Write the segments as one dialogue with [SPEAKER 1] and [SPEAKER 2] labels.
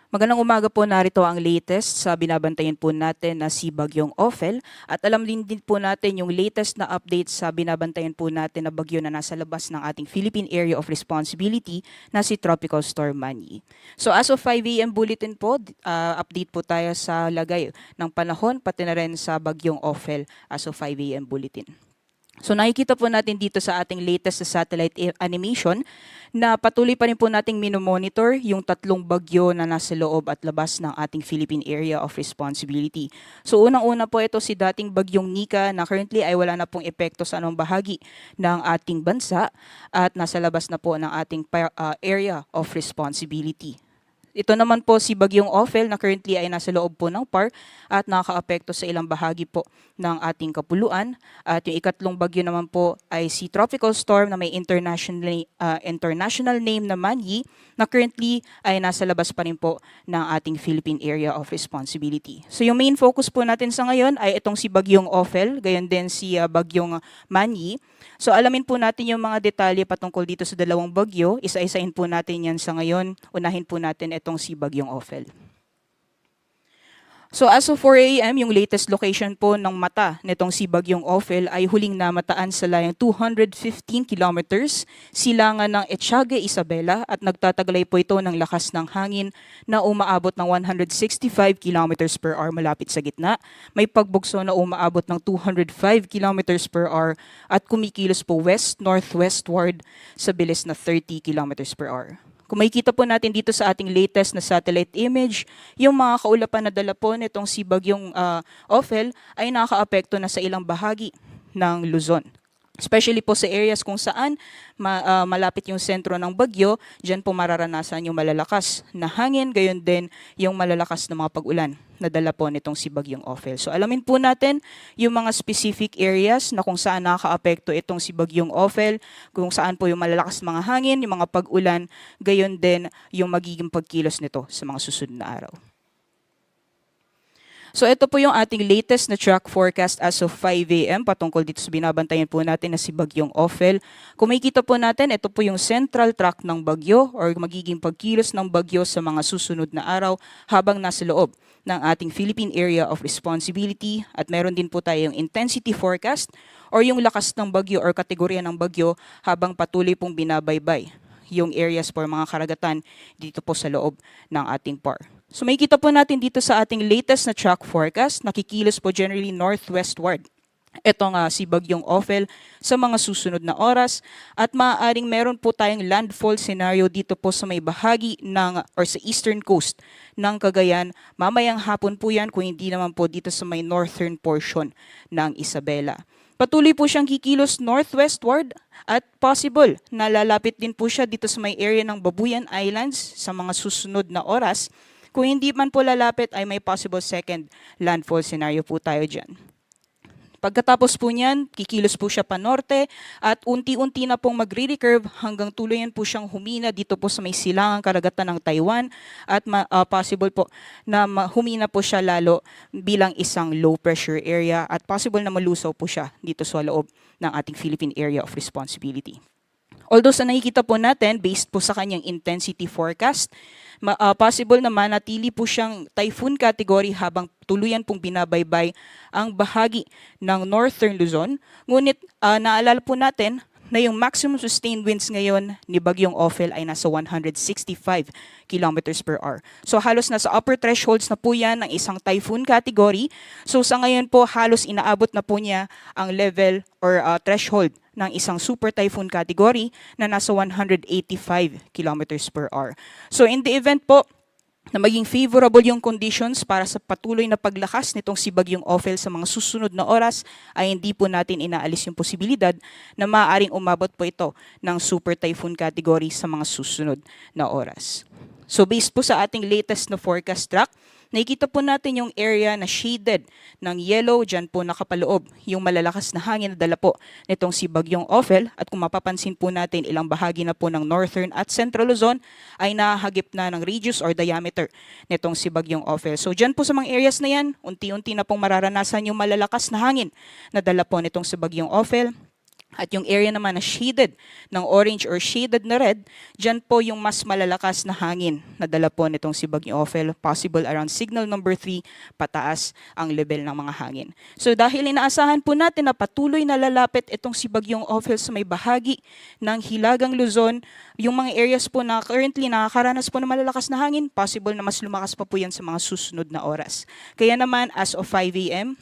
[SPEAKER 1] Magandang umaga po, narito ang latest sa binabantayan po natin na si Bagyong Ophel at alam din po natin yung latest na update sa binabantayan po natin na bagyo na nasa labas ng ating Philippine Area of Responsibility na si Tropical Storm Manny. So as of 5 a.m. bulletin po, update po tayo sa lagay ng panahon pati na rin sa Bagyong Ophel as of 5 a.m. bulletin. So nakikita po natin dito sa ating latest sa satellite animation na patuloy pa rin po nating minomonitor yung tatlong bagyo na nasa loob at labas ng ating Philippine Area of Responsibility. So unang-una po ito si dating bagyong Nika na currently ay wala na pong epekto sa anong bahagi ng ating bansa at nasa labas na po ng ating Area of Responsibility. Ito naman po si Bagyong Ophel na currently ay nasa loob po ng PAR at nakakaapekto sa ilang bahagi po ng ating kapuluan. At yung ikatlong bagyo naman po ay si Tropical Storm na may international name na Manny na currently ay nasa labas pa rin po ng ating Philippine Area of Responsibility. So yung main focus po natin sa ngayon ay itong si Bagyong Ophel, gayon din si Bagyong Manny. So alamin po natin yung mga detalye patungkol dito sa dalawang bagyo. Isa-isahin po natin yan sa ngayon. Unahin po natin itong si Bagyong Ophel. So as of 4 a.m., yung latest location po ng mata nitong si Bagyong Ophel ay huling namataan sa layang 215 kilometers silangan ng Ethiaga, Isabela at nagtataglay po ito ng lakas ng hangin na umaabot ng 165 kilometers per hour malapit sa gitna. May pagbugso na umaabot ng 205 kilometers per hour at kumikilos po west-northwestward sa bilis na 30 kilometers per hour. Kung makikita po natin dito sa ating latest na satellite image, yung mga kaulapan na dala po nitong si Bagyong Ophel ay nakakaapekto na sa ilang bahagi ng Luzon. Especially po sa areas kung saan malapit yung sentro ng bagyo, dyan po mararanasan yung malalakas na hangin, gayon din yung malalakas na mga pag-ulan na dala po nitong si Bagyong Ophel. So alamin po natin yung mga specific areas na kung saan nakakaapekto itong si Bagyong Ophel, kung saan po yung malalakas mga hangin, yung mga pag-ulan, gayon din yung magiging pagkilos nito sa mga susunod na araw. So ito po yung ating latest na track forecast as of 5 a.m. patungkol dito sa binabantayan po natin na si Bagyong Ophel. Kung makikita po natin, ito po yung central track ng bagyo or magiging pagkilos ng bagyo sa mga susunod na araw habang nasa loob ng ating Philippine Area of Responsibility at meron din po tayong intensity forecast or yung lakas ng bagyo or kategorya ng bagyo habang patuloy pong binabaybay yung areas for mga karagatan dito po sa loob ng ating PAR. So makikita po natin dito sa ating latest na track forecast, nakikilos po generally northwestward. Ito nga si Bagyong Ophel sa mga susunod na oras at maaaring meron po tayong landfall scenario dito po sa may bahagi ng or sa eastern coast ng Cagayan. Mamayang hapon po yan kung hindi naman po dito sa may northern portion ng Isabela. Patuloy po siyang kikilos northwestward at possible na lalapit din po siya dito sa may area ng Babuyan Islands sa mga susunod na oras. Kung hindi man po lalapit ay may possible second landfall scenario po tayo dyan. Pagkatapos po niyan, kikilos po siya pa norte at unti-unti na pong magre-recurve hanggang tuluyan po siyang humina dito po sa may silangang karagatan ng Taiwan at possible po na humina po siya lalo bilang isang low pressure area at possible na malusaw po siya dito sa loob ng ating Philippine Area of Responsibility. Although sa nakikita po natin, based po sa kanyang intensity forecast, possible na manatili po siyang typhoon category habang tuluyan pong binabaybay ang bahagi ng Northern Luzon. Ngunit naalala po natin na yung maximum sustained winds ngayon ni Bagyong Ophel ay nasa 165 kilometers per hour. So halos nasa upper thresholds na po yan ng isang typhoon category. So sa ngayon po halos inaabot na po niya ang level or threshold ng isang super typhoon category na nasa 185 kilometers per hour. So in the event po na maging favorable yung conditions para sa patuloy na paglakas nitong si Bagyong Ophel sa mga susunod na oras, ay hindi po natin inaalis yung posibilidad na maaaring umabot po ito ng super typhoon category sa mga susunod na oras. So based po sa ating latest na forecast track, nakikita po natin yung area na shaded ng yellow, dyan po nakapaloob yung malalakas na hangin na dala po nitong si Bagyong Ophel. At kung mapapansin po natin, ilang bahagi na po ng northern at central Luzon ay nahagip na ng radius or diameter nitong si Bagyong Ophel. So dyan po sa mga areas na yan, unti-unti na pong mararanasan yung malalakas na hangin na dala po nitong si Bagyong Ophel. At yung area naman na shaded ng orange or shaded na red, dyan po yung mas malalakas na hangin na dala po nitong si Bagyong Ophel. Possible around signal number 3, pataas ang level ng mga hangin. So dahil inaasahan po natin na patuloy na lalapit itong si Bagyong Ophel sa may bahagi ng Hilagang Luzon, yung mga areas po na currently nakakaranas po ng malalakas na hangin, possible na mas lumakas pa po yan sa mga susunod na oras. Kaya naman as of 5 a.m.,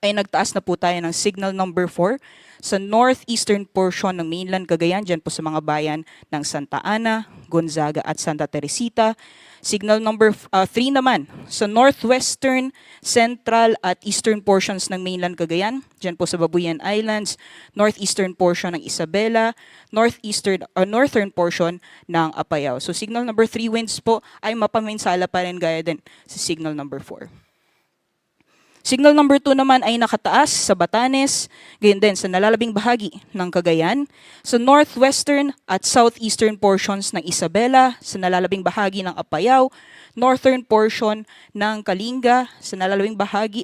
[SPEAKER 1] ay nagtaas na po tayo ng signal number 4 sa northeastern portion ng mainland Cagayan, dyan po sa mga bayan ng Santa Ana, Gonzaga at Santa Teresita. Signal number 3 naman sa northwestern, central at eastern portions ng mainland Cagayan, dyan po sa Babuyan Islands, northeastern portion ng Isabela, northern portion ng Apayao. So signal number 3 winds po ay mapaminsala pa rin gaya din sa signal number 4. Signal number 2 naman ay nakataas sa Batanes, gayon din sa nalalabing bahagi ng Cagayan, sa northwestern at southeastern portions ng Isabela, sa nalalabing bahagi ng Apayao, northern portion ng Kalinga, sa nalalabing bahagi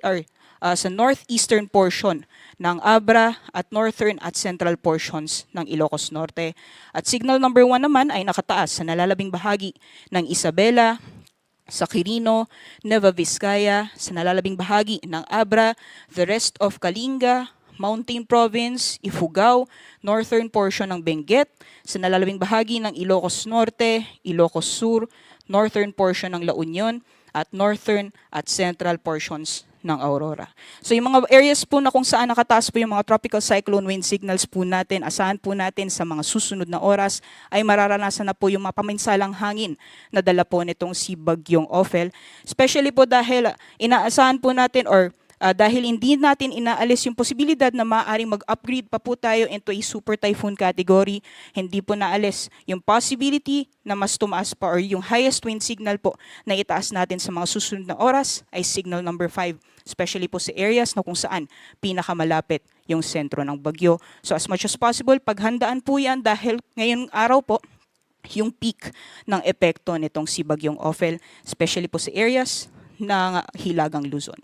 [SPEAKER 1] sa northeastern portion ng Abra at northern at central portions ng Ilocos Norte. At signal number 1 naman ay nakataas sa nalalabing bahagi ng Isabela, sa Quirino, Nueva Vizcaya, sa nalalabing bahagi ng Abra, the rest of Kalinga, Mountain Province, Ifugao, northern portion ng Benguet, sa nalalabing bahagi ng Ilocos Norte, Ilocos Sur, northern portion ng La Union, at northern at central portions ng Aurora. So yung mga areas po na kung saan nakataas po yung mga tropical cyclone wind signals po natin, asahan po natin sa mga susunod na oras ay mararanasan na po yung mapaminsalang hangin na dala po nitong si Bagyong Ophel. Especially po dahil inaasahan po natin dahil hindi natin inaalis yung posibilidad na maaaring mag-upgrade pa po tayo into a super typhoon category, hindi po naalis yung possibility na mas tumaas pa or yung highest wind signal po na itaas natin sa mga susunod na oras ay signal number 5, especially po sa areas na kung saan pinakamalapit yung sentro ng bagyo. So as much as possible, paghandaan po yan dahil ngayong araw po, yung peak ng epekto nitong si Bagyong Ophel, especially po sa areas ng Hilagang Luzon.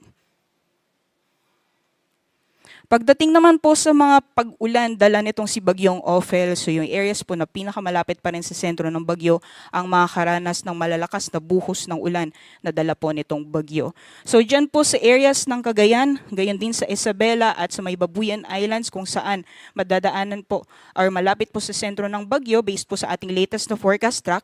[SPEAKER 1] Pagdating naman po sa mga pag-ulan dala nitong si Bagyong Ophel, so yung areas po na pinakamalapit pa rin sa sentro ng bagyo ang makakaranas ng malalakas na buhos ng ulan na dala po nitong bagyo. So dyan po sa areas ng Cagayan, gayon din sa Isabela at sa may Babuyan Islands kung saan madadaanan po or malapit po sa sentro ng bagyo based po sa ating latest na forecast track,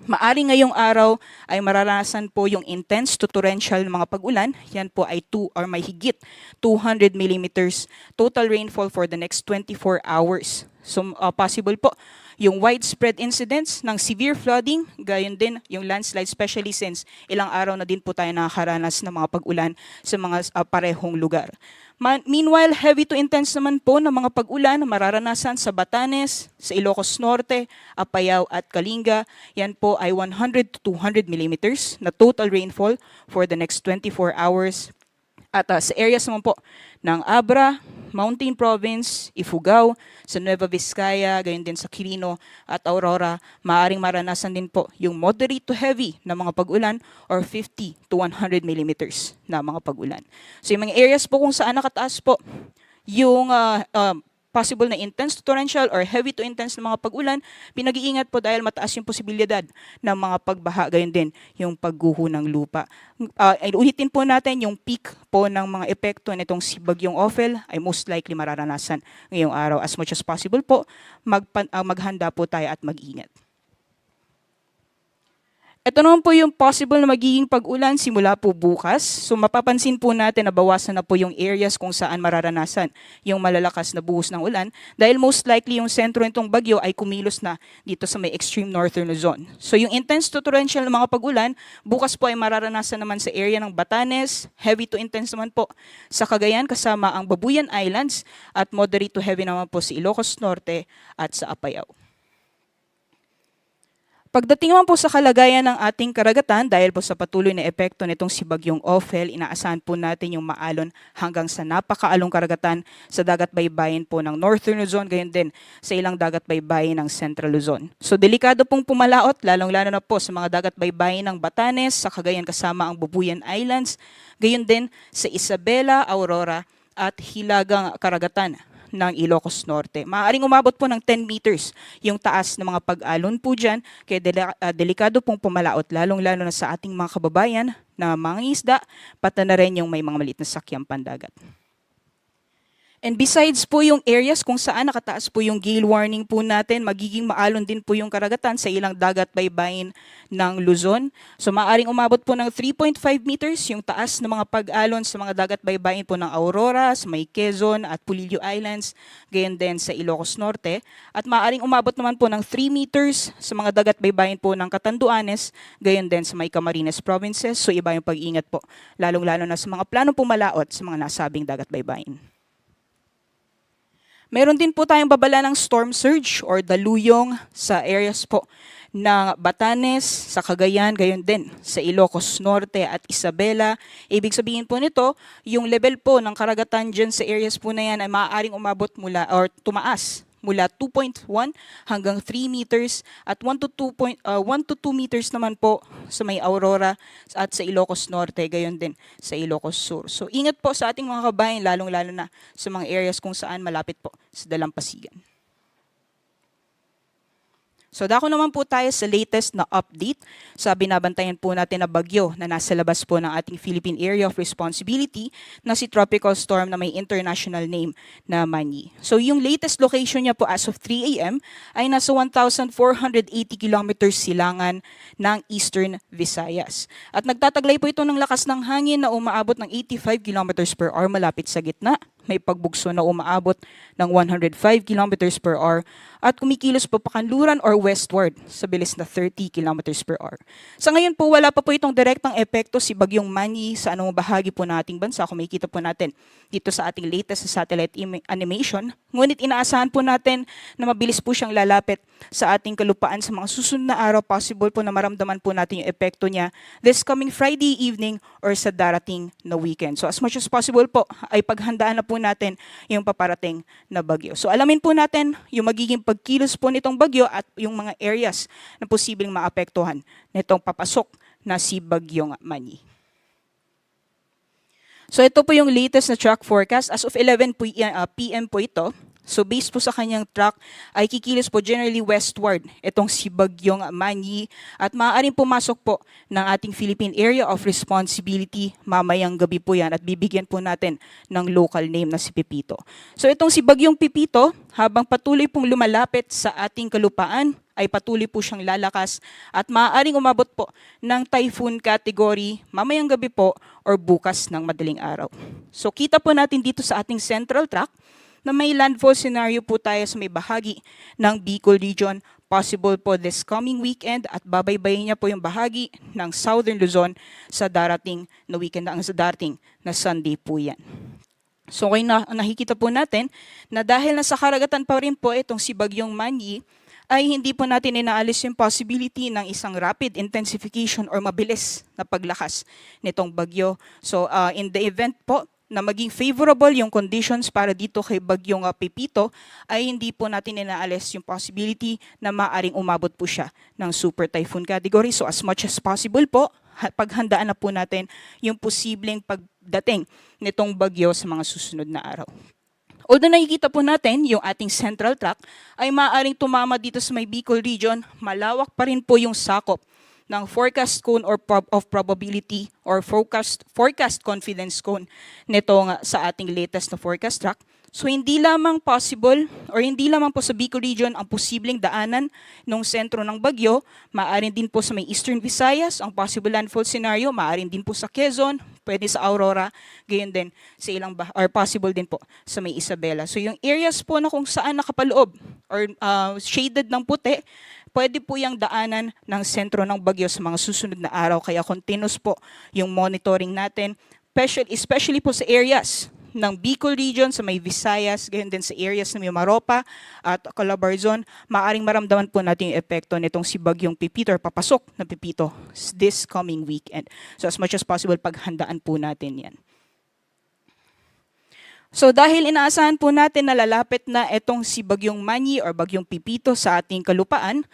[SPEAKER 1] maaring ngayong araw ay mararanasan po yung intense to torrential mga pag-ulan. Yan po ay 2 or may higit 200 millimeters total rainfall for the next 24 hours. So possible po yung widespread incidents ng severe flooding, gayon din yung landslide, especially since ilang araw na din po tayo nakakaranas ng mga pag-ulan sa mga parehong lugar. Meanwhile, heavy to intense naman po ng mga pag-ulan mararanasan sa Batanes, sa Ilocos Norte, Apayao at Kalinga. Yan po ay 100 to 200 millimeters na total rainfall for the next 24 hours. At sa areas naman po ng Abra, Mountain Province, Ifugao, sa Nueva Vizcaya, gayon din sa Quirino at Aurora, maaaring maranasan din po yung moderate to heavy na mga pag-ulan or 50 to 100 millimeters na mga pag-ulan. So yung mga areas po kung saan nakataas po yung possible na intense to torrential or heavy to intense na mga pag-ulan, pinag-iingat po dahil mataas yung posibilidad ng mga pagbaha, gayon din yung pagguho ng lupa. Ulitin po natin yung peak po ng mga epekto nitong si Bagyong Ophel ay most likely mararanasan ngayong araw. As much as possible po, maghanda po tayo at mag-ingat. Ito naman po yung possible na magiging pag-ulan simula po bukas. So mapapansin po natin na bawasan na po yung areas kung saan mararanasan yung malalakas na buhos ng ulan dahil most likely yung sentro nitong bagyo ay kumilos na dito sa may extreme northern Luzon. So yung intense to torrential na mga pag-ulan, bukas po ay mararanasan naman sa area ng Batanes, heavy to intense naman po sa Cagayan kasama ang Babuyan Islands at moderate to heavy naman po sa Ilocos Norte at sa Apayao. Pagdating naman po sa kalagayan ng ating karagatan, dahil po sa patuloy na epekto nitong si Bagyong Ophel, inaasahan po natin yung maalon hanggang sa napakaalong karagatan sa dagat baybayin po ng Northern Luzon, gayon din sa ilang dagat baybayin ng Central Luzon. So delikado pong pumalaot, lalong-lalo na po sa mga dagat baybayin ng Batanes, sa Cagayan kasama ang Babuyan Islands, gayon din sa Isabela, Aurora at Hilagang Karagatan ng Ilocos Norte. Maaaring umabot po ng 10 meters yung taas ng mga pag-alon po dyan, kaya delikado pong pumalaot, lalong-lalo na sa ating mga kababayan na mangingisda, pati na rin yung may mga maliit na sakyang pandagat. And besides po yung areas kung saan nakataas po yung gale warning po natin, magiging maalon din po yung karagatan sa ilang dagat baybayin ng Luzon. So maaaring umabot po ng 3.5 meters yung taas ng mga pag-alon sa mga dagat baybayin po ng Aurora, sa may Quezon at Pulillo Islands, gayon din sa Ilocos Norte. At maaaring umabot naman po ng 3 meters sa mga dagat baybayin po ng Catanduanes, gayon din sa may Camarines Provinces. So iba yung pag-iingat po, lalong-lalo na sa mga planong pumalaot sa mga nasabing dagat baybayin. Meron din po tayong babala ng storm surge or daluyong sa areas po ng Batanes, sa Cagayan, gayon din sa Ilocos Norte at Isabela. Ibig sabihin po nito, yung level po ng karagatan dyan sa areas po na yan ay maaaring umabot mula or tumaas mula 2.1 hanggang 3 meters at 1 to 2 meters naman po sa may Aurora at sa Ilocos Norte, gayon din sa Ilocos Sur. So ingat po sa ating mga kabayan, lalong-lalo na sa mga areas kung saan malapit po sa dalampasigan. So dako naman po tayo sa latest na update sa binabantayan po natin na bagyo na nasa labas po ng ating Philippine Area of Responsibility na si Tropical Storm na may international name na Manny. So yung latest location niya po as of 3 a.m. ay nasa 1,480 kilometers silangan ng Eastern Visayas. At nagtataglay po ito ng lakas ng hangin na umaabot ng 85 kilometers per hour malapit sa gitna. May pagbugso na umaabot ng 105 kilometers per hour at kumikilos po pakanluran or westward sa bilis na 30 kilometers per hour. Sa ngayon po, wala pa po itong direktang epekto si Bagyong Manny sa anong bahagi po ng ating bansa. Kung makikita po natin dito sa ating latest sa satellite animation. Ngunit inaasahan po natin na mabilis po siyang lalapit sa ating kalupaan sa mga susunod na araw. Possible po na maramdaman po natin yung epekto niya this coming Friday evening or sa darating na weekend. So as much as possible po ay paghandaan na po natin yung paparating na bagyo. So alamin po natin yung magiging pagkilos po nitong bagyo at yung mga areas na posibleng maapektuhan nitong papasok na si Bagyong Manny. So ito po yung latest na track forecast. As of 11 p.m. po ito. So based po sa kanyang track ay kikilos po generally westward itong si Bagyong Manny at maaaring pumasok po ng ating Philippine Area of Responsibility mamayang gabi po yan at bibigyan po natin ng local name na si Pepito. So itong si Bagyong Pepito habang patuloy pong lumalapit sa ating kalupaan ay patuloy po siyang lalakas at maaaring umabot po ng typhoon category mamayang gabi po or bukas ng madaling araw. So kita po natin dito sa ating central track na may landfall scenario po tayo sa may bahagi ng Bicol region, possible po this coming weekend at babaybayin niya po yung bahagi ng Southern Luzon sa darating na weekend, sa darating na Sunday po yan. So kung nakikita po natin na dahil nasa karagatan pa rin po itong si Bagyong Manny, ay hindi po natin inaalis yung possibility ng isang rapid intensification or mabilis na paglakas nitong bagyo. So in the event po na maging favorable yung conditions para dito kay Bagyong Pepito, ay hindi po natin inaalis yung possibility na maaring umabot po siya ng super typhoon category. So as much as possible po, paghandaan na po natin yung posibleng pagdating nitong bagyo sa mga susunod na araw. Although nakikita po natin yung ating central track ay maaaring tumama dito sa may Bicol region, malawak pa rin po yung sakop ng forecast cone or of probability or forecast confidence cone nitong sa ating latest na forecast track. So hindi lamang possible or hindi lamang po sa Bicol region ang posibleng daanan ng sentro ng bagyo, maaaring din po sa may Eastern Visayas ang possible landfall scenario, maaaring din po sa Quezon, pwede sa Aurora, gayon din sa ilang or possible din po sa may Isabela. So yung areas po na kung saan nakapaloob or shaded ng puti, pwede po yung daanan ng sentro ng bagyo sa mga susunod na araw. Kaya continuous po yung monitoring natin, especially po sa areas ng Bicol region, sa may Visayas, gayon din sa areas ng Mimaropa at Calabarzon, maaaring maramdaman po natin yung epekto nitong si Bagyong Pepito or papasok na Pepito this coming weekend. So as much as possible, paghandaan po natin yan. So dahil inaasahan po natin na lalapit na itong si Bagyong Manny or Bagyong Pepito sa ating kalupaan,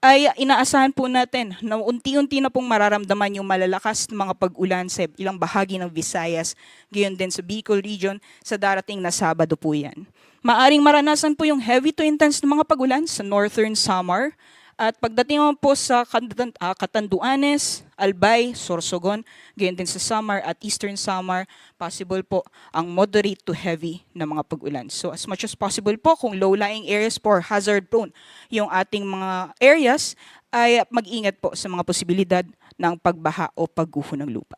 [SPEAKER 1] ay inaasahan po natin na unti-unti na pong mararamdaman yung malalakas na mga pag-ulan sa ilang bahagi ng Visayas, gayon din sa Bicol Region sa darating na Sabado po yan. Maaring maranasan po yung heavy to intense na mga pag-ulan sa Northern Samar, at pagdating naman po sa Catanduanes, Albay, Sorsogon, gayon din sa Samar at Eastern Samar, possible po ang moderate to heavy na mga pag-ulan. So as much as possible po, kung low-lying areas po or hazard prone yung ating mga areas, ay mag-ingat po sa mga posibilidad ng pagbaha o pagguho ng lupa.